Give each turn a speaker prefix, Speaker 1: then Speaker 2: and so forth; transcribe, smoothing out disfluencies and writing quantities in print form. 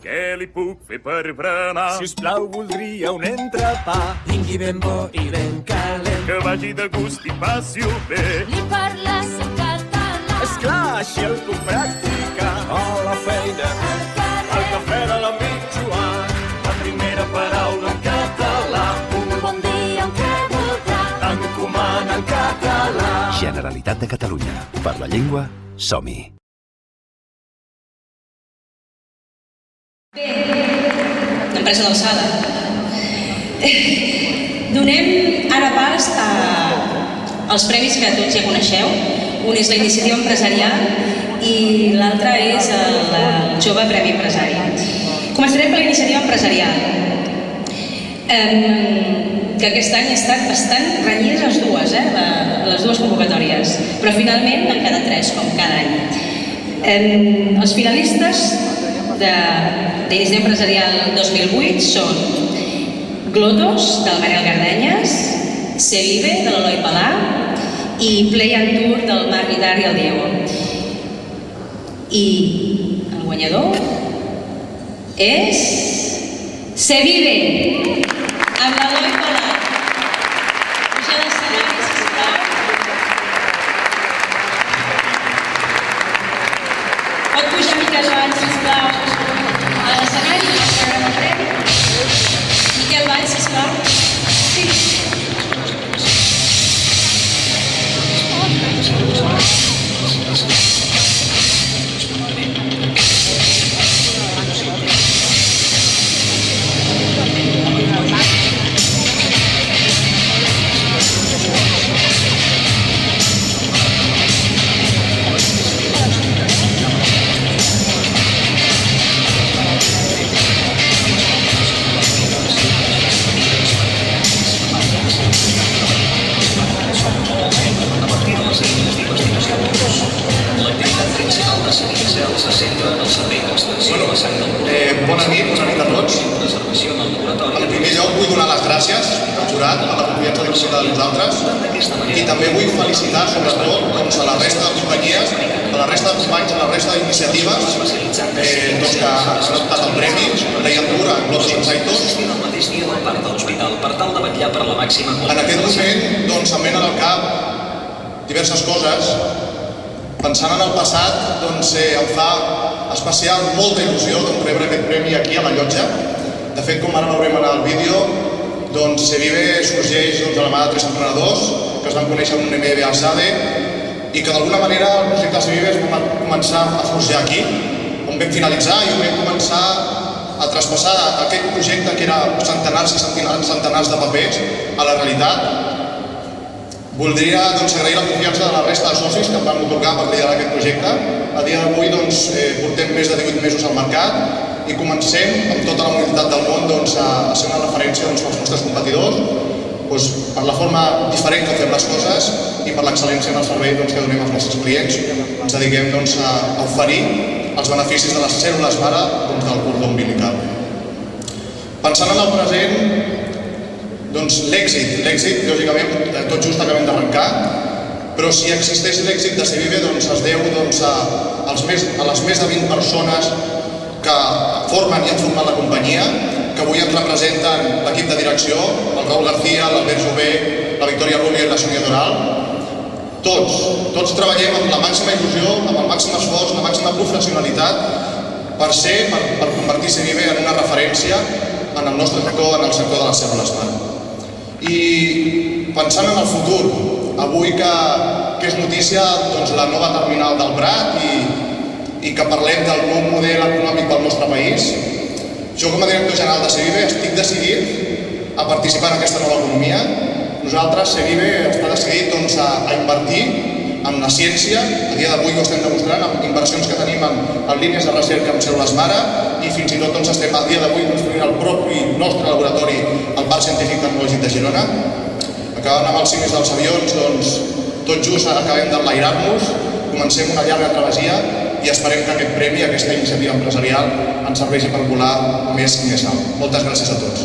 Speaker 1: Què li puc fer per berenar?
Speaker 2: Si us plau, voldria un entrepà. Vingui ben bo i ben calent.
Speaker 1: Que vagi de gust i passi-ho bé.
Speaker 3: Li parles en català.
Speaker 2: Esclar, així el puc practicar. A la feina, al cafè de l'amic Joan. La primera paraula en català.
Speaker 3: Un bon dia, un què voldrà.
Speaker 2: Encomana en català.
Speaker 4: Generalitat de Catalunya. Per la llengua, som-hi.
Speaker 5: Bé, l'empresa d'alçada. Donem ara pas als premis que tots ja coneixeu. Un és la iniciativa empresarial i l'altre és el jove premi empresari. Començarem per la iniciativa empresarial, que aquest any ha estat bastant renyides les dues convocatòries, però finalment n'han quedat 3, com cada any. Els finalistes d'Iniciativa Empresarial 2008 són Glotos, del Manel Gardenyes, Sevive, de l'Eloi Palà, i Play and Tour, del Marc Vidar i el Diego. I el guanyador és Sevive, amb l'Eloi Palà. Puja a l'escenari, sisplau. Pot pujar Miquel Valls, sisplau, a l'escenari, per el premi. Miquel Valls, sisplau. Sí.
Speaker 6: Bona nit a tots. En primer lloc vull donar les gràcies al jurat per la confiança dipositada en nosaltres i també vull felicitar sobretot a la resta de companyies, a la resta de companys, a la resta d'iniciatives que han adoptat el premi, Play and Tour, Glotos and Saitos. En aquest moment em venen al cap diverses coses. Pensant en el passat, em fa especial molta il·lusió rebre aquest premi aquí a la llotja. De fet, com ara veurem en el vídeo, Sevive sorgeix de la mà de 3 emprenedors que es van conèixer en un MBA a SADE i que d'alguna manera el projecte de Sevive es va començar a forjar aquí, on vam finalitzar i on vam començar a traspassar aquest projecte que era centenars i centenars de papers a la realitat. Voldria agrair la confiança de la resta de socis que em van atorgar per liderar aquest projecte. A dia d'avui portem més de 18 mesos al mercat i comencem amb tota la humilitat del món a ser una referència pels nostres competidors per la forma diferent que fem les coses i per l'excel·lència en el servei que donem als nostres clients. Ens dediquem a oferir els beneficis de les cèl·lules mare del cordó umbilical. Pensant en el present, l'èxit, lògicament, tot just acabem d'arrencar, però si existeix l'èxit de Sevive es deu a les més de 20 persones que formen i han format la companyia, que avui ens representen l'equip de direcció, el Raúl García, l'Albert Jové, la Victòria Rubio i la Sonia Doral. Tots treballem amb la màxima il·lusió, amb el màxim esforç, la màxima professionalitat per convertir Sevive en una referència en el nostre sector, en el sector de les cèl·lules mare. I pensant en el futur, avui que és notícia la nova terminal del Prat i que parlem del nou model econòmic del nostre país, jo com a director general de Sevive estic decidit a participar en aquesta nova economia. Nosaltres, Sevive, està decidit a invertir en la ciència. A dia d'avui ho estem demostrant amb inversions que tenim en línies de recerca amb cèl·lules mare i fins i tot estem a dia d'avui construint el propi nostre laboratori al Parc Científic Tecnològic de Girona. Acabant amb els simis dels avions, tot just acabem d'enlairar-nos, comencem una llarga travessia i esperem que aquest premi, aquesta iniciativa empresarial, ens serveixi per volar més i més alt. Moltes gràcies a tots.